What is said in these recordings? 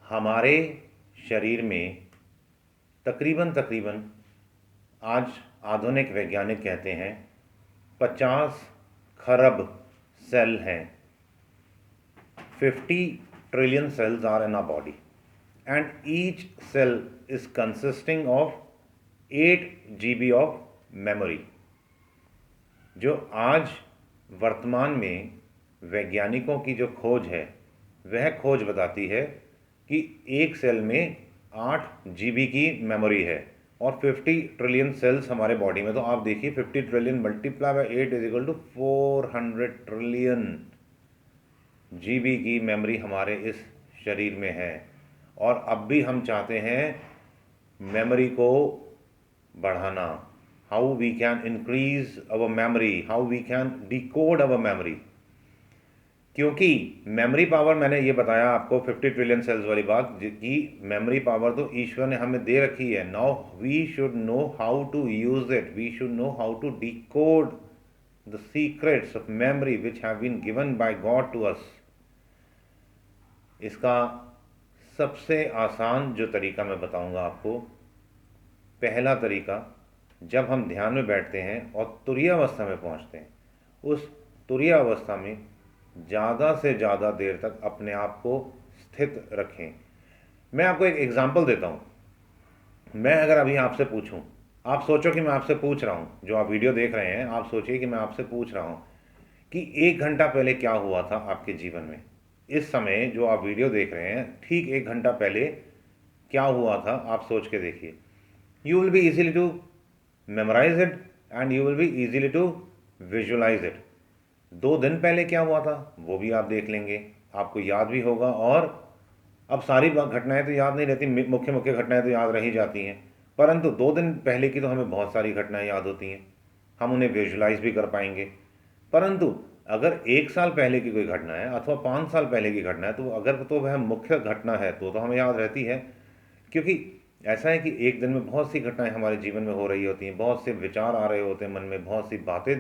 हमारे शरीर में तकरीबन तकरीबन आज आधुनिक वैज्ञानिक कहते हैं 50 खरब सेल हैं। 50 trillion cells are in our body and each cell is consisting of 8 GB of memory। जो आज वर्तमान में वैज्ञानिकों की जो खोज है वह खोज बताती है कि एक सेल में 8 GB की मेमोरी है और 50 ट्रिलियन सेल्स हमारे बॉडी में। तो आप देखिए 50 trillion multiply by 8 is equal to 400 trillion GB की मेमोरी हमारे इस शरीर में है। और अब भी हम चाहते हैं मेमोरी को बढ़ाना। How we can increase our memory, how we can decode our memory. क्योंकि मेमोरी पावर, मैंने ये बताया आपको 50 ट्रिलियन सेल्स वाली बात, कि मेमोरी पावर तो ईश्वर ने हमें दे रखी है। Now we should know how to use it, we should know how to decode the secrets of memory which have been given by God to us. इसका सबसे आसान जो तरीका मैं बताऊंगा आपको, पहला तरीका, जब हम ध्यान में बैठते हैं और तुरीय अवस्था में पहुंचते हैं, उस तुरीय अवस्था में ज़्यादा से ज़्यादा देर तक अपने आप को स्थित रखें। मैं आपको एक एग्जांपल देता हूँ। मैं अगर अभी आपसे पूछूं, आप सोचो कि मैं आपसे पूछ रहा हूँ, जो आप वीडियो देख रहे हैं आप सोचिए कि मैं आपसे पूछ रहा हूँ कि 1 घंटा पहले क्या हुआ था आपके जीवन में। इस समय जो आप वीडियो देख रहे हैं, ठीक 1 घंटा पहले क्या हुआ था आप सोच के देखिए। You will be easily to memorize it and you will be easily to visualize it. 2 दिन पहले क्या हुआ था वो भी आप देख लेंगे, आपको याद भी होगा। और अब सारी घटनाएं तो याद नहीं रहती, मुख्य मुख्य घटनाएं तो याद रही जाती हैं, परंतु 2 दिन पहले की तो हमें बहुत सारी घटनाएं याद होती हैं, हम उन्हें विजुलाइज भी कर पाएंगे। परंतु अगर 1 साल पहले की कोई घटना है अथवा 5 साल पहले की घटना है, तो अगर तो वह मुख्य घटना है तो हमें याद रहती है। क्योंकि ऐसा है कि एक दिन में बहुत सी घटनाएं हमारे जीवन में हो रही होती हैं, बहुत से विचार आ रहे होते हैं मन में, बहुत सी बातें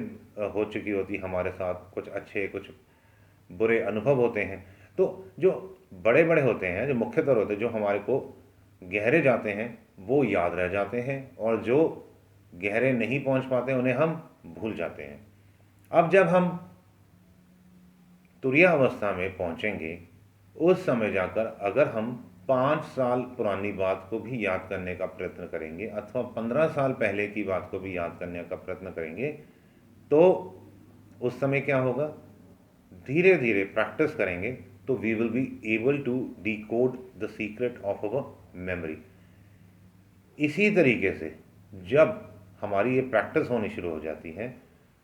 हो चुकी होती हमारे साथ, कुछ अच्छे कुछ बुरे अनुभव होते हैं। तो जो बड़े बड़े होते हैं, जो मुख्यतर होते हैं, जो हमारे को गहरे जाते हैं, वो याद रह जाते हैं, और जो गहरे नहीं पहुंच पाते उन्हें हम भूल जाते हैं। अब जब हम तुरीय अवस्था में पहुंचेंगे, उस समय जाकर अगर हम 5 साल पुरानी बात को भी याद करने का प्रयत्न करेंगे अथवा 15 साल पहले की बात को भी याद करने का प्रयत्न करेंगे, तो उस समय क्या होगा, धीरे धीरे प्रैक्टिस करेंगे तो we will be able to decode the secret of our memory. इसी तरीके से जब हमारी ये प्रैक्टिस होनी शुरू हो जाती है,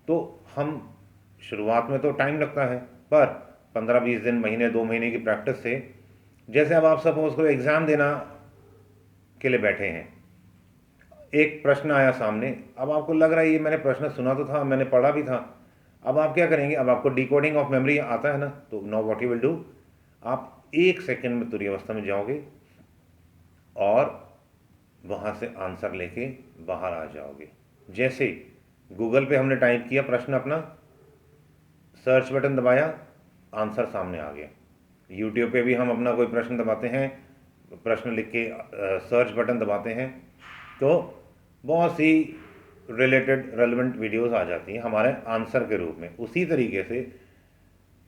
तो हम, शुरुआत में तो टाइम लगता है, पर 15-20 दिन, महीने, 2 महीने की प्रैक्टिस से, जैसे अब आप सपोज करो एग्ज़ाम देना के लिए बैठे हैं, एक प्रश्न आया सामने, अब आपको लग रहा है ये मैंने प्रश्न सुना तो था, मैंने पढ़ा भी था। अब आप क्या करेंगे, अब आपको डिकोडिंग ऑफ मेमोरी आता है ना, तो now what you will do, आप 1 सेकंड में तुरीय अवस्था में जाओगे और वहाँ से आंसर लेके बाहर आ जाओगे। जैसे गूगल पे हमने टाइप किया प्रश्न अपना, सर्च बटन दबाया, आंसर सामने आ गया। यूट्यूब पे भी हम अपना कोई प्रश्न दबाते हैं, प्रश्न लिख के सर्च बटन दबाते हैं, तो बहुत सी रिलेटेड रेलेवेंट वीडियोस आ जाती हैं हमारे आंसर के रूप में। उसी तरीके से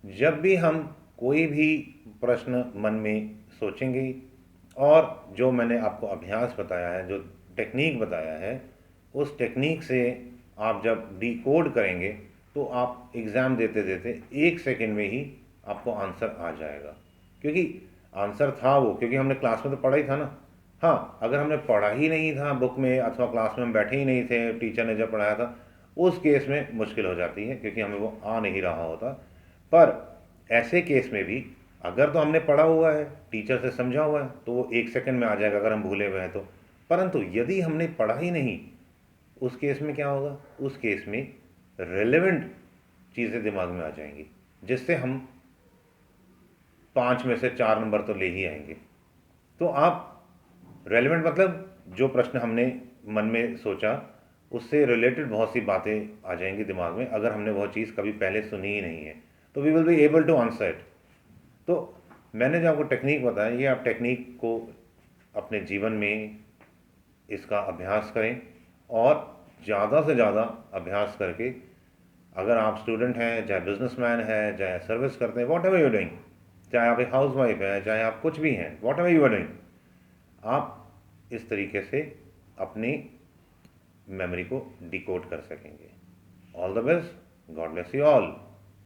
जब भी हम कोई भी प्रश्न मन में सोचेंगे, और जो मैंने आपको अभ्यास बताया है, जो टेक्निक बताया है, उस टेक्निक से आप जब डिकोड करेंगे तो आप एग्ज़ाम देते देते 1 सेकंड में ही आपको आंसर आ जाएगा। क्योंकि आंसर था वो, क्योंकि हमने क्लास में तो पढ़ा ही था ना। हाँ, अगर हमने पढ़ा ही नहीं था बुक में अथवा क्लास में हम बैठे ही नहीं थे, टीचर ने जब पढ़ाया था, उस केस में मुश्किल हो जाती है, क्योंकि हमें वो आ नहीं रहा होता। पर ऐसे केस में भी अगर तो हमने पढ़ा हुआ है, टीचर से समझा हुआ है, तो वो 1 सेकंड में आ जाएगा अगर हम भूले हुए हैं तो। परंतु यदि हमने पढ़ा ही नहीं, उस केस में क्या होगा, उस केस में रेलेवेंट चीज़ें दिमाग में आ जाएंगी, जिससे हम 5 में से 4 नंबर तो ले ही आएंगे। तो आप रेलेवेंट मतलब जो प्रश्न हमने मन में सोचा उससे रिलेटेड बहुत सी बातें आ जाएंगी दिमाग में, अगर हमने वह चीज़ कभी पहले सुनी ही नहीं है, तो we will be able to answer it. तो मैंने जो आपको टेक्निक बताया, ये आप टेक्निक को अपने जीवन में इसका अभ्यास करें, और ज़्यादा से ज़्यादा अभ्यास करके, अगर आप स्टूडेंट हैं, चाहे बिजनेसमैन है, चाहे सर्विस करते हैं, वॉट एवर यू डूइंग, चाहे आप एक हाउस वाइफ हैं, चाहे आप कुछ भी हैं, whatever you are doing, आप इस तरीके से अपनी मेमोरी को डिकोड कर सकेंगे। All the best, God bless you all.